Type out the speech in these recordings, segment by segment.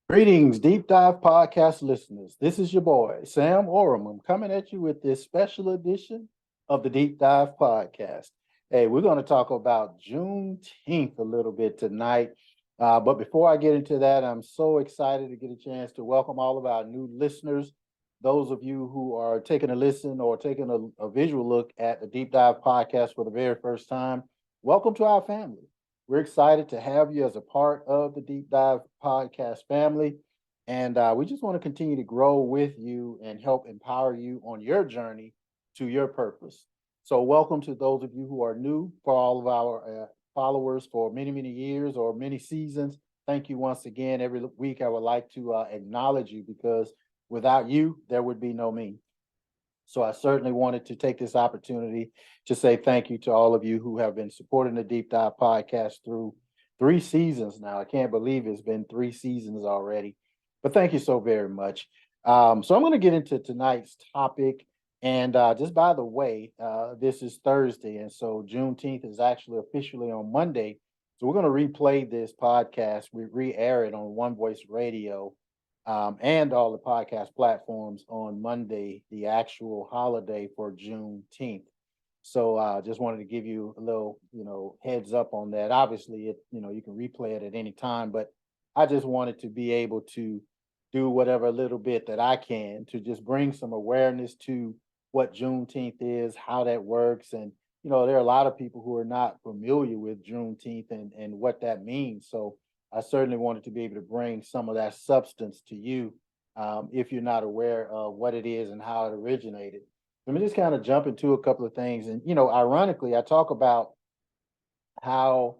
Greetings, Deep Dive Podcast listeners. This is your boy, Sam Orum. I'm coming at you with this special edition of the Deep Dive Podcast. Hey, we're going to talk about Juneteenth a little bit tonight. But before I get into that, I'm so excited to get a chance to welcome all of our new listeners. Those of you who are taking a listen or taking a visual look at the Deep Dive Podcast for the very first time, welcome to our family. We're excited to have you as a part of the Deep Dive Podcast family. And we just want to continue to grow with you and help empower you on your journey to your purpose. So, welcome to those of you who are new, for all of our followers for many, many years or many seasons. Thank you once again. Every week, I would like to acknowledge you because without you, there would be no me. So I certainly wanted to take this opportunity to say thank you to all of you who have been supporting the Deep Dive Podcast through 3 seasons now. I can't believe it's been 3 seasons already, but thank you so very much. So I'm going to get into tonight's topic. And just by the way, this is Thursday, and so Juneteenth is actually officially on Monday. So we're going to replay this podcast. We re-air it on One Voice Radio and all the podcast platforms on Monday, the actual holiday for Juneteenth. So just wanted to give you a little, heads up on that. Obviously, you can replay it at any time, but I just wanted to be able to do whatever little bit that I can to just bring some awareness to what Juneteenth is, how that works, and there are a lot of people who are not familiar with Juneteenth and what that means. So I certainly wanted to be able to bring some of that substance to you if you're not aware of what it is and how it originated. Let me just kind of jump into a couple of things. And, ironically, I talk about how,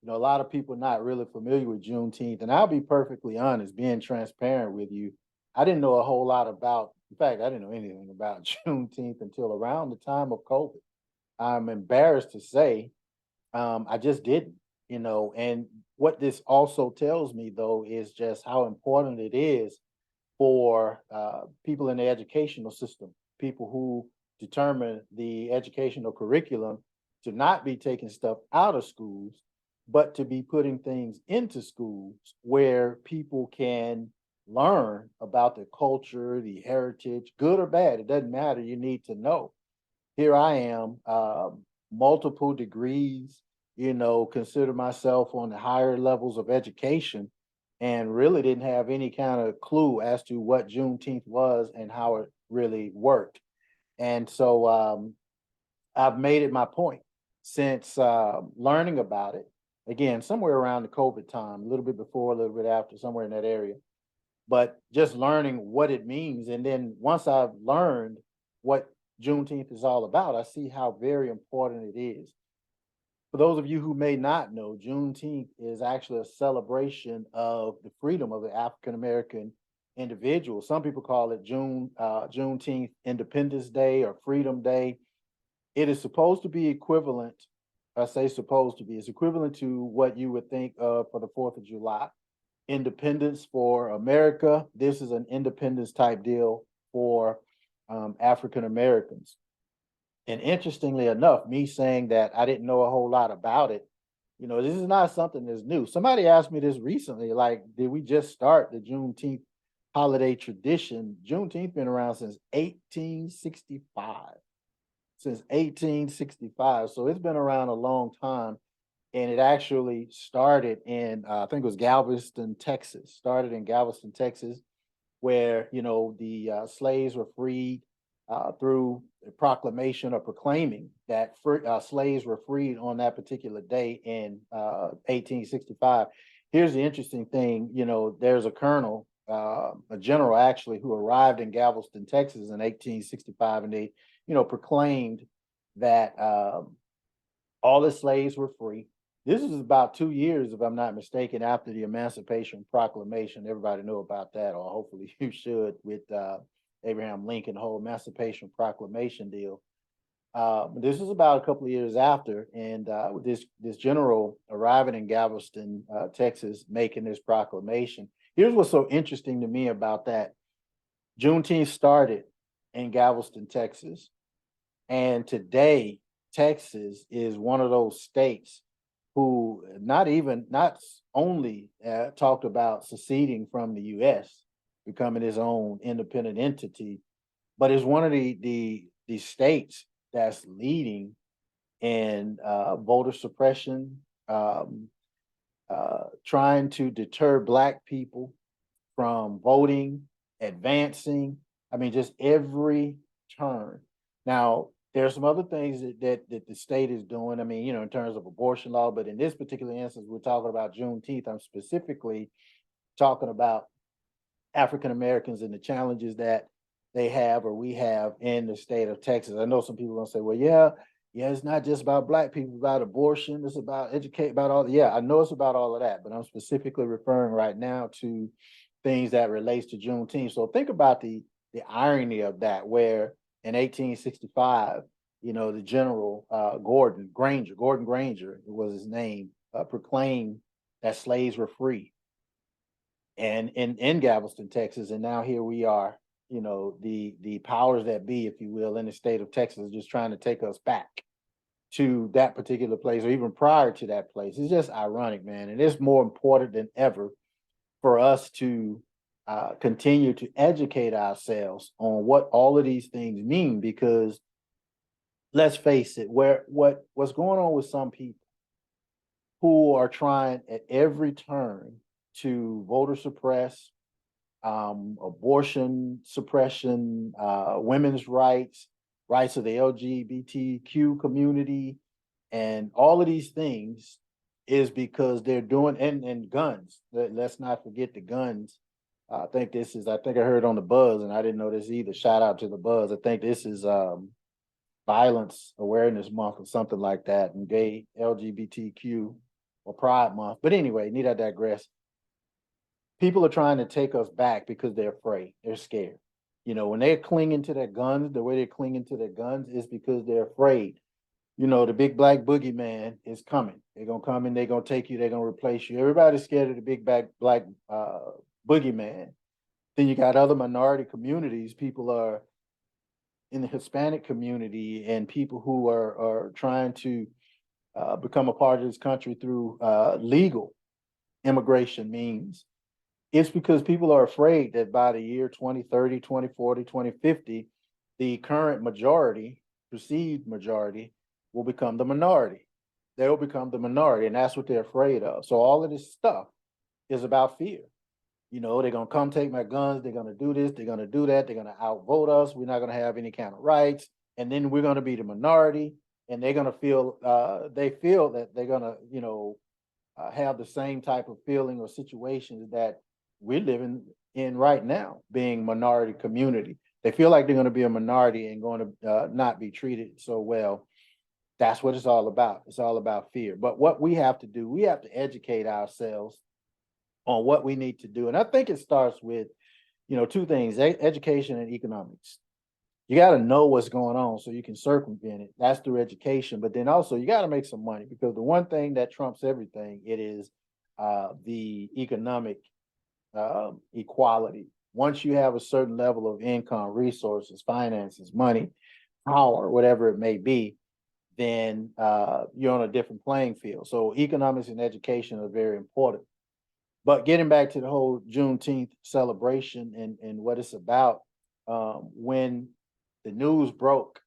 a lot of people are not really familiar with Juneteenth. And I'll be perfectly honest, being transparent with you, I didn't know a whole lot about, in fact, I didn't know anything about Juneteenth until around the time of COVID. I'm embarrassed to say I just didn't, and what this also tells me, though, is just how important it is for people in the educational system, people who determine the educational curriculum to not be taking stuff out of schools, but to be putting things into schools where people can learn about the culture, the heritage, good or bad. It doesn't matter. You need to know. Here I am, multiple degrees, consider myself on the higher levels of education and really didn't have any kind of clue as to what Juneteenth was and how it really worked. And so I've made it my point since learning about it, again, somewhere around the COVID time, a little bit before, a little bit after, somewhere in that area, but just learning what it means. And then once I've learned what Juneteenth is all about, I see how very important it is. For those of you who may not know, Juneteenth is actually a celebration of the freedom of the African American individual. Some people call it Juneteenth Independence Day or Freedom Day. It is supposed to be equivalent. I say supposed to be. It's equivalent to what you would think of for the 4th of July. Independence for America. This is an independence type deal for African Americans. And interestingly enough, me saying that I didn't know a whole lot about it, this is not something that's new. Somebody asked me this recently, like, did we just start the Juneteenth holiday tradition? Juneteenth been around since 1865. Since 1865. So it's been around a long time. And it actually started in, I think it was Galveston, Texas. Started in Galveston, Texas, where the slaves were freed through a proclamation or proclaiming that slaves were freed on that particular day in 1865. Here's the interesting thing: there's a colonel, a general actually, who arrived in Galveston, Texas, in 1865, and they, proclaimed that all the slaves were free. This is about 2 years, if I'm not mistaken, after the Emancipation Proclamation. Everybody know about that, or hopefully you should, with Abraham Lincoln, the whole Emancipation Proclamation deal. This was about a couple of years after, and this general arriving in Galveston, Texas, making this proclamation. Here's what's so interesting to me about that. Juneteenth started in Galveston, Texas, and today Texas is one of those states who not only talked about seceding from the U.S., becoming his own independent entity, but is one of the states that's leading in voter suppression, um, trying to deter Black people from voting, advancing. I mean, just every turn. Now, there's some other things that the state is doing. I mean, in terms of abortion law, but in this particular instance, we're talking about Juneteenth. I'm specifically talking about African Americans and the challenges that they have or we have in the state of Texas. I know some people are gonna say, well, yeah, it's not just about Black people, it's about abortion, it's about educate, about all. Yeah, I know it's about all of that, but I'm specifically referring right now to things that relates to Juneteenth. So think about the irony of that, where in 1865, the General Gordon Granger was his name, proclaimed that slaves were free, and in Galveston, Texas, and now here we are. The powers that be, if you will, in the state of Texas, just trying to take us back to that particular place, or even prior to that place. It's just ironic, man, and it's more important than ever for us to continue to educate ourselves on what all of these things mean, because let's face it, what's going on with some people who are trying at every turn to voter suppress, abortion suppression, women's rights, rights of the LGBTQ community, and all of these things is because they're doing, and guns. Let's not forget the guns. I think I heard on the Buzz, and I didn't know this either. Shout out to the Buzz. I think this is Violence Awareness Month or something like that, and gay LGBTQ or Pride Month. But anyway, need I digress. People are trying to take us back because they're afraid. They're scared. When they're clinging to their guns, the way they're clinging to their guns is because they're afraid. The big black boogeyman is coming. They're gonna come and they're gonna take you. They're gonna replace you. Everybody's scared of the big black boogeyman. Then you got other minority communities. People are in the Hispanic community, and people who are trying to become a part of this country through legal immigration means. It's because people are afraid that by the year 2030, 2040, 2050, the current majority, perceived majority, will become the minority. They'll become the minority, and that's what they're afraid of. So all of this stuff is about fear. They're going to come take my guns. They're going to do this. They're going to do that. They're going to outvote us. We're not going to have any kind of rights. And then we're going to be the minority, and they're going to feel, they feel that they're going to, have the same type of feeling or situations that we're living in right now, being minority community. They feel like they're going to be a minority and going to not be treated so well. That's what it's all about. It's all about fear. But what we have to do, we have to educate ourselves on what we need to do. And I think it starts with, two things, education and economics. You got to know what's going on so you can circumvent it. That's through education. But then also you got to make some money, because the one thing that trumps everything, it is the economic equality. Once you have a certain level of income, resources, finances, money, power, whatever it may be, then you're on a different playing field. So economics and education are very important. But getting back to the whole Juneteenth celebration and what it's about, when the news broke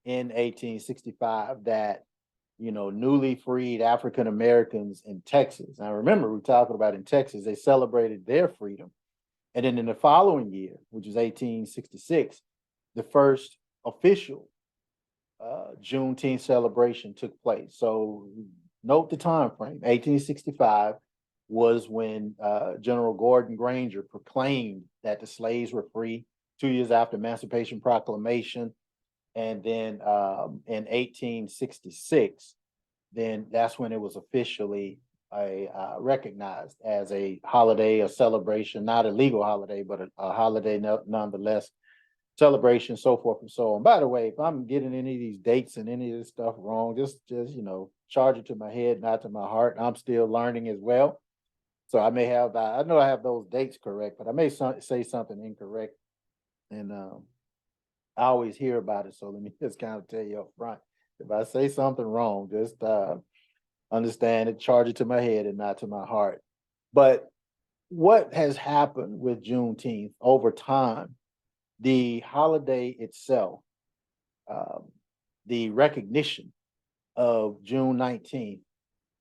in 1865 that, newly freed African Americans in Texas. Now, remember, we're talking about in Texas, they celebrated their freedom. And then in the following year, which is 1866, the first official Juneteenth celebration took place. So note the time frame. 1865 was when General Gordon Granger proclaimed that the slaves were free, 2 years after Emancipation Proclamation. And then in 1866, then that's when it was officially recognized as a holiday, a celebration, not a legal holiday, but a holiday nonetheless, celebration, so forth and so on. By the way, if I'm getting any of these dates and any of this stuff wrong, just charge it to my head, not to my heart. I'm still learning as well. So I may have, I know I have those dates correct, but I may say something incorrect. And I always hear about it. So let me just kind of tell you up front. If I say something wrong, just understand it, charge it to my head and not to my heart. But what has happened with Juneteenth over time, the holiday itself, um, the recognition of June 19th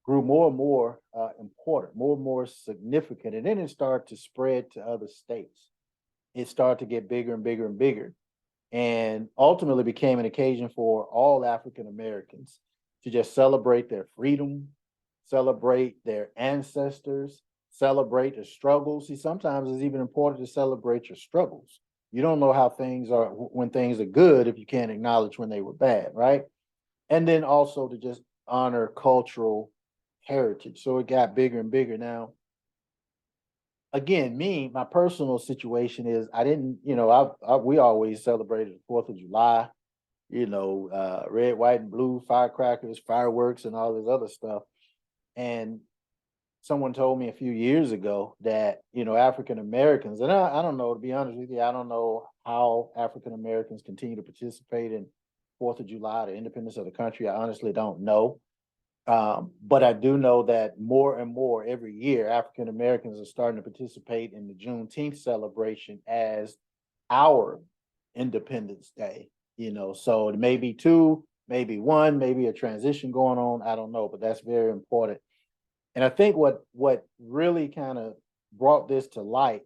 grew more and more important, more and more significant. And then it started to spread to other states. It started to get bigger and bigger and bigger, and ultimately became an occasion for all African Americans to just celebrate their freedom, celebrate their ancestors, celebrate the struggles. See, sometimes it's even important to celebrate your struggles. You don't know how things are when things are good if you can't acknowledge when they were bad, right? And then also to just honor cultural heritage. So it got bigger and bigger. Now, again, my personal situation is I didn't, we always celebrated the 4th of July, red, white, and blue, firecrackers, fireworks, and all this other stuff. And someone told me a few years ago that, African Americans, and I don't know, to be honest with you, I don't know how African Americans continue to participate in 4th of July, the independence of the country. I honestly don't know. But I do know that more and more every year, African Americans are starting to participate in the Juneteenth celebration as our Independence Day. So it may be two, maybe one, maybe a transition going on. I don't know, but that's very important. And I think what really kind of brought this to light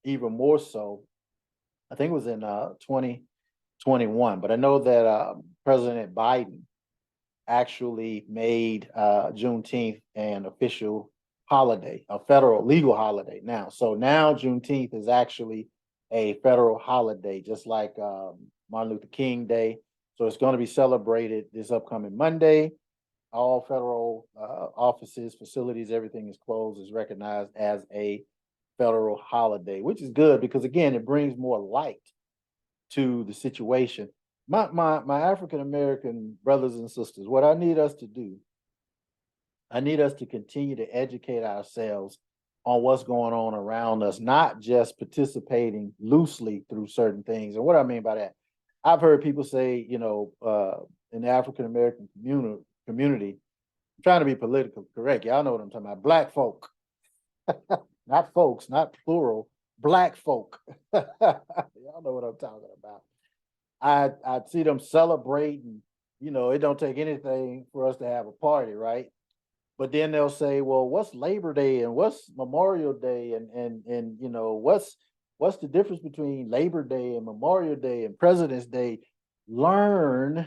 even more so, I think it was in 2021, but I know that President Biden actually made Juneteenth an official holiday, a federal legal holiday now. So now Juneteenth is actually a federal holiday, just like Martin Luther King Day. So it's going to be celebrated this upcoming Monday. All federal offices, facilities, everything is closed, is recognized as a federal holiday, which is good because, again, it brings more light to the situation. My African American brothers and sisters, what I need us to do, I need us to continue to educate ourselves on what's going on around us, not just participating loosely through certain things. And what I mean by that, I've heard people say, in the African American community, I'm trying to be politically correct. Y'all know what I'm talking about. Black folk, not folks, not plural, Black folk. Y'all know what I'm talking about. I'd see them celebrating, it don't take anything for us to have a party, right? But then they'll say, well, what's Labor Day and what's Memorial Day and what's the difference between Labor Day and Memorial Day and President's Day? Learn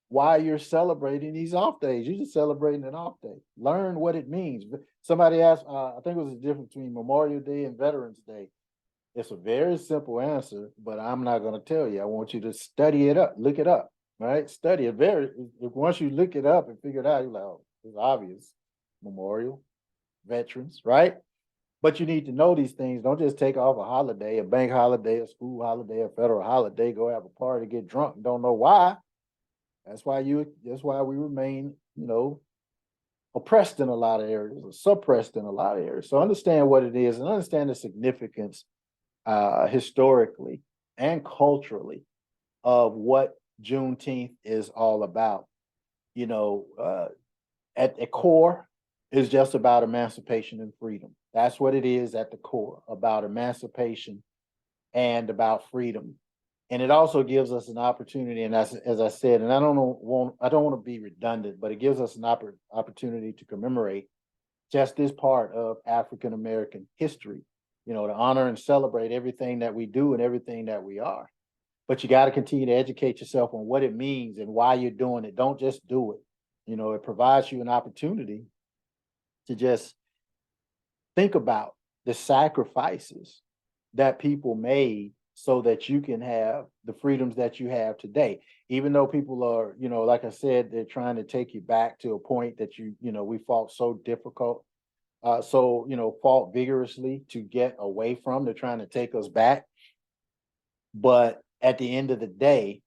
why you're celebrating these off days. You're just celebrating an off day. Learn what it means. Somebody asked, I think it was the difference between Memorial Day and Veterans Day. It's a very simple answer, but I'm not going to tell you. I want you to study it up, look it up, right? Study it. Once you look it up and figure it out, you're like, oh, it's obvious. Memorial, veterans, right? But you need to know these things. Don't just take off a holiday, a bank holiday, a school holiday, a federal holiday, go have a party, get drunk, and don't know why. That's why we remain, oppressed in a lot of areas or suppressed in a lot of areas. So understand what it is and understand the significance historically and culturally of what Juneteenth is all about. At the core is just about emancipation and freedom. That's what it is at the core, about emancipation and about freedom. And it also gives us an opportunity, and as I said, and I don't want to be redundant, but it gives us an opportunity to commemorate just this part of African American history, to honor and celebrate everything that we do and everything that we are. But you got to continue to educate yourself on what it means and why you're doing it. Don't just do it. It provides you an opportunity to just think about the sacrifices that people made so that you can have the freedoms that you have today. Even though people are, like I said, they're trying to take you back to a point that we fought so difficult, fought vigorously to get away from. They're trying to take us back. But at the end of the day,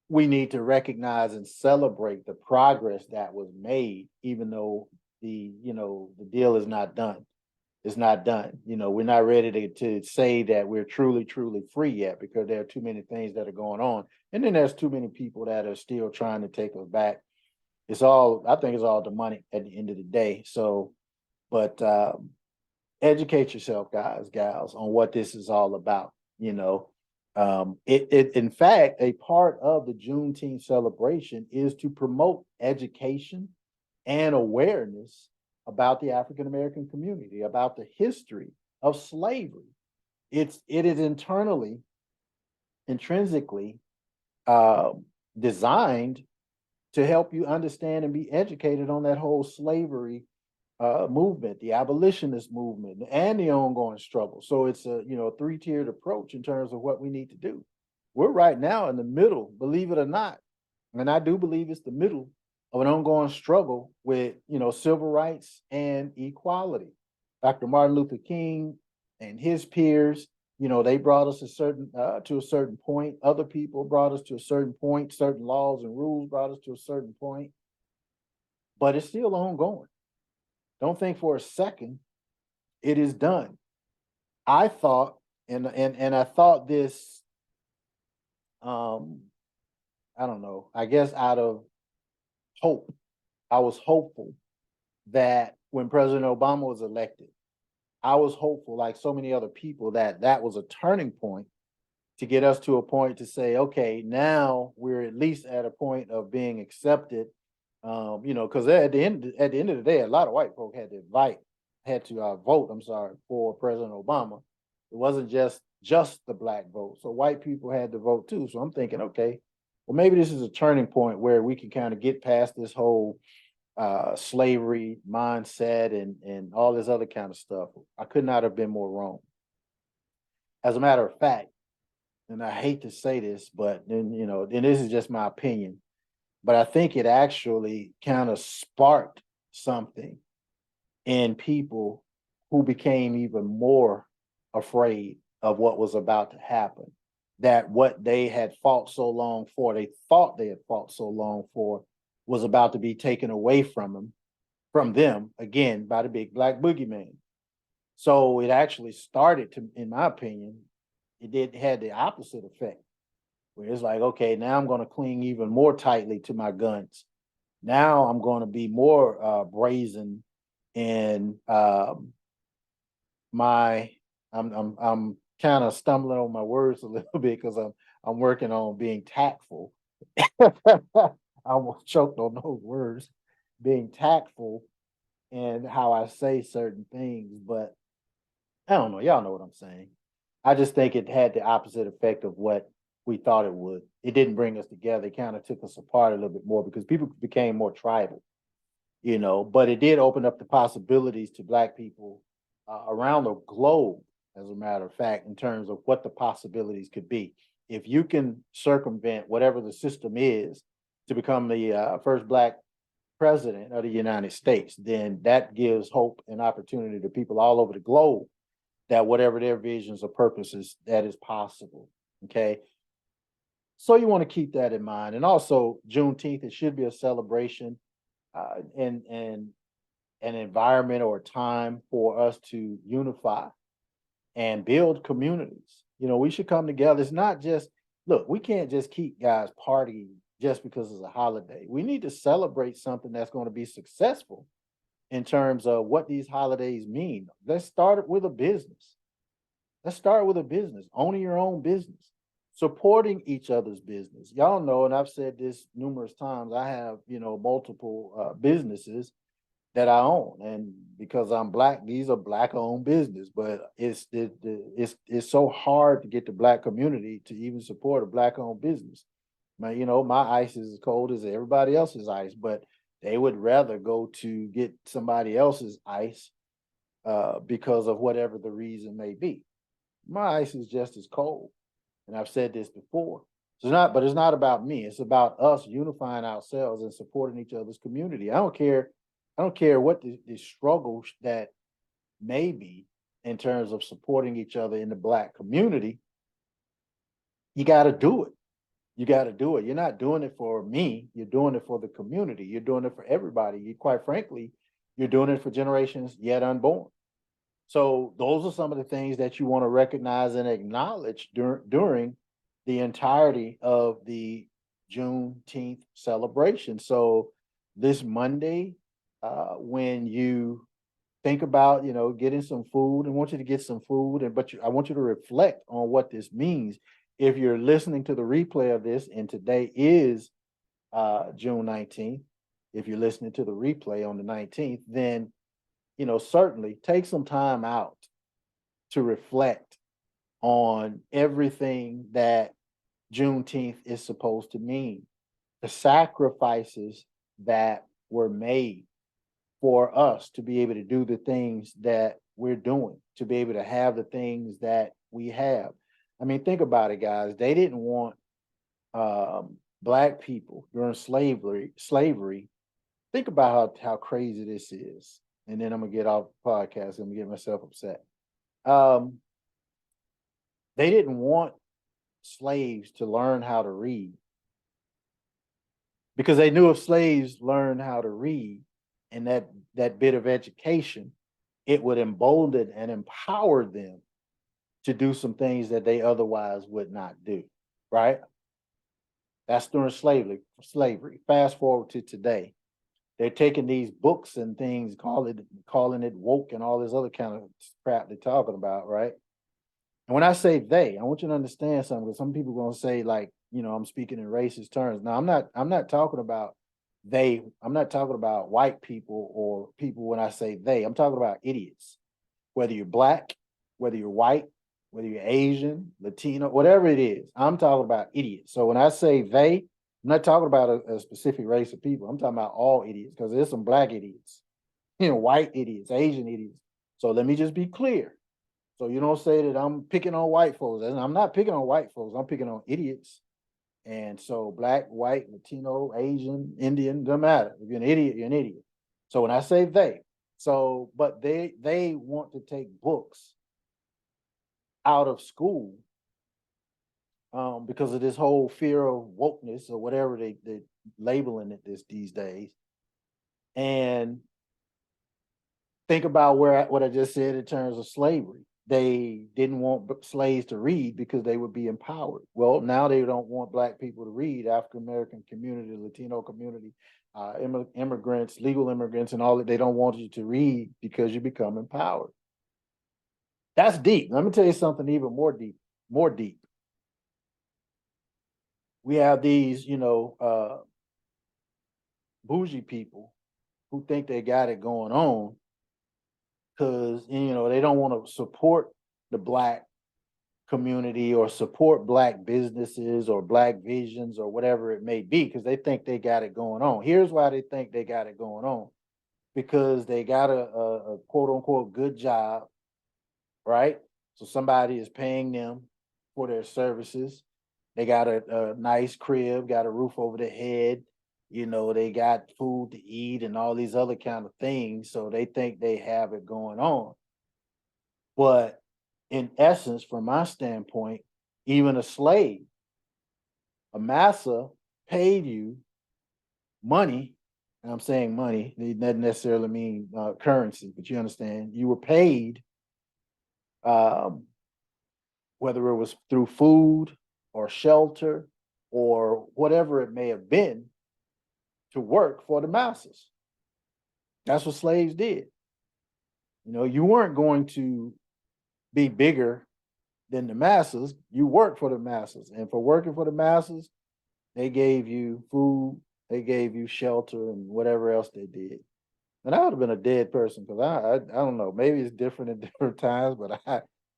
we need to recognize and celebrate the progress that was made, even though the deal is not done. It's not done. We're not ready to say that we're truly, truly free yet because there are too many things that are going on. And then there's too many people that are still trying to take us back I think it's all demonic at the end of the day. So, but educate yourself, guys, gals, on what this is all about. In fact, a part of the Juneteenth celebration is to promote education and awareness about the African American community, about the history of slavery. It is intrinsically uh, designed to help you understand and be educated on that whole slavery movement, the abolitionist movement, and the ongoing struggle. So it's a three-tiered approach in terms of what we need to do. We're right now in the middle, believe it or not, and I do believe it's the middle of an ongoing struggle with civil rights and equality. Dr. Martin Luther King and his peers, they brought us to a certain point. Other people brought us to a certain point. Certain laws and rules brought us to a certain point, but it's still ongoing. Don't think for a second it is done. I thought, and I thought this, I don't know, I guess out of hope, I was hopeful that when President Obama was elected, I was hopeful, like so many other people, that that was a turning point to get us to a point to say, okay, now we're at least at a point of being accepted. Because at the end of the day, a lot of white folk had to vote. I'm sorry, for President Obama. It wasn't just the black vote, so white people had to vote too. So I'm thinking, okay, well maybe this is a turning point where we can kind of get past this whole slavery mindset and all this other kind of stuff. I could not have been more wrong. As a matter of fact, and I hate to say this, but then this is just my opinion, but I think it actually kind of sparked something in people who became even more afraid of what was about to happen. That what they had fought so long for, they thought they had fought so long for, was about to be taken away from them again by the big black boogeyman. So it actually started to, in my opinion, had the opposite effect, where it's like, okay, now I'm going to cling even more tightly to my guns. Now I'm going to be more brazen in I'm kind of stumbling on my words a little bit because I'm working on being tactful. I almost choked on those words, being tactful in how I say certain things, but I don't know. Y'all know what I'm saying. I just think it had the opposite effect of what we thought it would. It didn't bring us together. It kind of took us apart a little bit more because people became more tribal, but it did open up the possibilities to black people around the globe, as a matter of fact, in terms of what the possibilities could be. If you can circumvent whatever the system is to become the first black president of the United States, then that gives hope and opportunity to people all over the globe that whatever their visions or purposes, that is possible. Okay. So you want to keep that in mind. And also Juneteenth, it should be a celebration and an environment or a time for us to unify and build communities. We should come together. It's not just, look, we can't just keep guys partying just because it's a holiday. We need to celebrate something that's going to be successful in terms of what these holidays mean. Let's start with a business. Owning your own business, supporting each other's business. Y'all know, and I've said this numerous times, I have, multiple businesses that I own. And because I'm black, these are black owned business, but it's so hard to get the black community to even support a black owned business. My ice is as cold as everybody else's ice, but they would rather go to get somebody else's ice because of whatever the reason may be. My ice is just as cold. And I've said this before. But it's not about me. It's about us unifying ourselves and supporting each other's community. I don't care what the struggle that may be in terms of supporting each other in the black community. You got to do it. You're not doing it for me. You're doing it for the community. You're doing it for everybody. Quite frankly, you're doing it for generations yet unborn. So those are some of the things that you want to recognize and acknowledge during the entirety of the Juneteenth celebration. So this Monday, when you think about, getting some food, and want you to get some food, I want you to reflect on what this means. If you're listening to the replay of this, and today is June 19th, if you're listening to the replay on the 19th, then, certainly take some time out to reflect on everything that Juneteenth is supposed to mean, the sacrifices that were made for us to be able to do the things that we're doing, to be able to have the things that we have. I mean, think about it, guys. They didn't want Black people during slavery. Think about how crazy this is. And then I'm gonna get off the podcast and get myself upset. They didn't want slaves to learn how to read, because they knew if slaves learned how to read, and that bit of education, it would embolden and empower them to do some things that they otherwise would not do, right? That's during slavery. Fast forward to today. They're taking these books and things, calling it woke and all this other kind of crap they're talking about, right? And when I say they, I want you to understand something, because some people are going to say, like, I'm speaking in racist terms. Now, I'm not talking about they. I'm not talking about white people or people when I say they. I'm talking about idiots. Whether you're Black, whether you're white, whether you're Asian, Latino, whatever it is, I'm talking about idiots. So when I say they, I'm not talking about a specific race of people. I'm talking about all idiots, because there's some Black idiots, white idiots, Asian idiots. So let me just be clear. So you don't say that I'm picking on white folks. And I'm not picking on white folks. I'm picking on idiots. And so Black, white, Latino, Asian, Indian, doesn't matter. If you're an idiot, you're an idiot. So when I say they, but they want to take books out of school because of this whole fear of wokeness, or whatever they're labeling it these days. And think about what I just said in terms of slavery. They didn't want slaves to read because they would be empowered. Well, now they don't want Black people to read, African American community, Latino community, immigrants, legal immigrants, and all that. They don't want you to read because you become empowered. That's deep. Let me tell you something even more deep. More deep. We have these, bougie people who think they got it going on, because they don't want to support the Black community or support Black businesses or Black visions or whatever it may be, because they think they got it going on. Here's why they think they got it going on: because they got a quote unquote good job, right? So somebody is paying them for their services. They got a nice crib, got a roof over their head. They got food to eat and all these other kind of things. So they think they have it going on. But in essence, from my standpoint, even a slave, a massa, paid you money. And I'm saying money, it doesn't necessarily mean currency, but you understand, you were paid, whether it was through food or shelter or whatever it may have been, to work for the masses. That's what slaves did. You weren't going to be bigger than the masses. You worked for the masses, and for working for the masses, they gave you food, they gave you shelter, and whatever else they did. And I would have been a dead person, because I don't know, maybe it's different at different times, but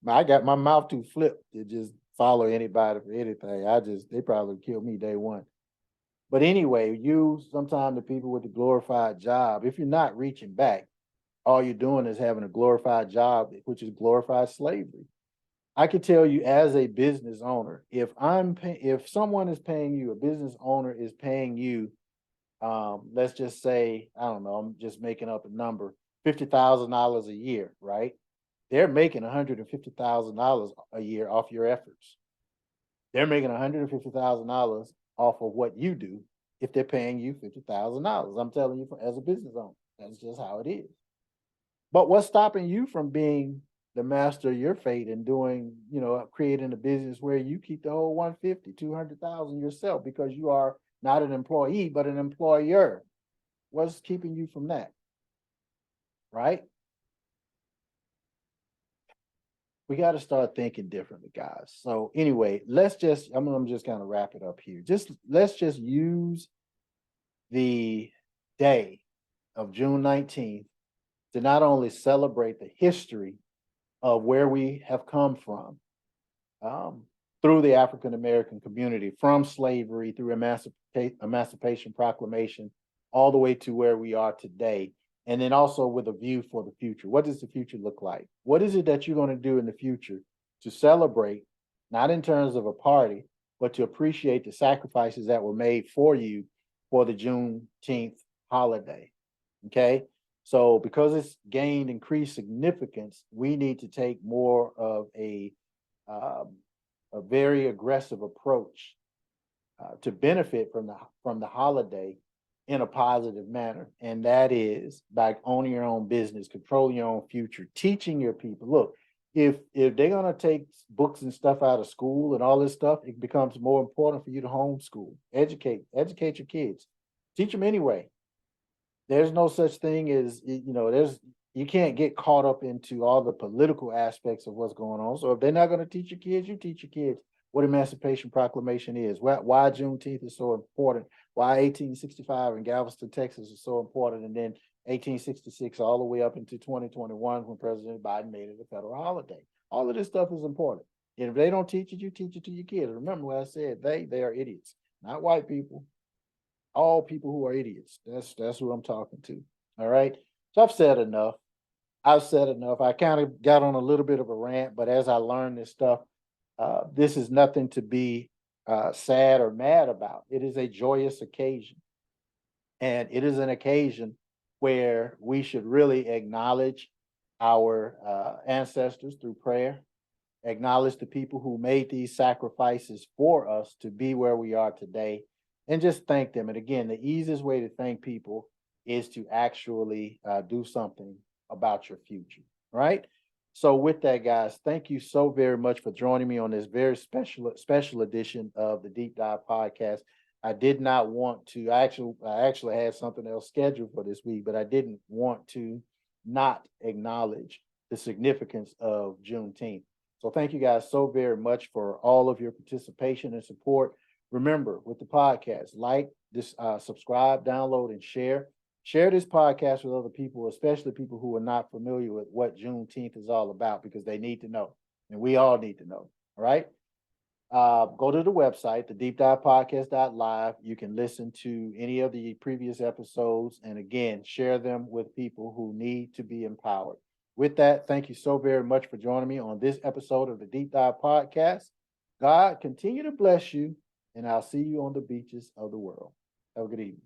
I got my mouth too flipped to just follow anybody for anything. They probably killed me day one. But anyway, sometimes the people with the glorified job, if you're not reaching back, all you're doing is having a glorified job, which is glorified slavery. I can tell you, as a business owner, if someone is paying you, a business owner is paying you, let's just say, I don't know, I'm just making up a number, $50,000 a year, right? They're making $150,000 a year off your efforts. They're making $150,000 off of what you do if they're paying you $50,000. I'm telling you, as a business owner, that's just how it is. But what's stopping you from being the master of your fate and doing, creating a business where you keep the whole 150, 200,000 yourself, because you are not an employee, but an employer? What's keeping you from that? Right? We got to start thinking differently, guys. So anyway, I'm just kind of wrap it up here. Let's just use the day of June 19th to not only celebrate the history of where we have come from, um, through the African American community, from slavery through Emancipation Proclamation, all the way to where we are today. And then also with a view for the future. What does the future look like? What is it that you're going to do in the future to celebrate, not in terms of a party, but to appreciate the sacrifices that were made for you for the Juneteenth holiday? Okay. So because it's gained increased significance, we need to take more of a very aggressive approach to benefit from the holiday in a positive manner, and that is by owning your own business, controlling your own future, teaching your people. Look, if they're gonna take books and stuff out of school and all this stuff, it becomes more important for you to homeschool, educate your kids, teach them anyway. There's no such thing as, you can't get caught up into all the political aspects of what's going on. So if they're not going to teach your kids, you teach your kids what Emancipation Proclamation is, why Juneteenth is so important, why 1865 in Galveston, Texas is so important, and then 1866 all the way up into 2021 when President Biden made it a federal holiday. All of this stuff is important. And if they don't teach it, you teach it to your kids. Remember what I said, they are idiots, not white people. All people who are idiots. That's who I'm talking to. All right. So I've said enough. I kind of got on a little bit of a rant, but as I learned this stuff, this is nothing to be sad or mad about. It is a joyous occasion. And it is an occasion where we should really acknowledge our ancestors through prayer, acknowledge the people who made these sacrifices for us to be where we are today, and just thank them. And again, the easiest way to thank people is to actually do something about your future, right? So with that, guys, thank you so very much for joining me on this very special edition of the Deep Dive Podcast. I did not want to, I actually had something else scheduled for this week, but I didn't want to not acknowledge the significance of Juneteenth. So thank you guys so very much for all of your participation and support. Remember, with the podcast, like this, subscribe, download, and share. Share this podcast with other people, especially people who are not familiar with what Juneteenth is all about, because they need to know, and we all need to know. All right. Go to the website, the deepdivepodcast.live. You can listen to any of the previous episodes, and again, share them with people who need to be empowered. With that, thank you so very much for joining me on this episode of the Deep Dive Podcast. God continue to bless you, and I'll see you on the beaches of the world. Have a good evening.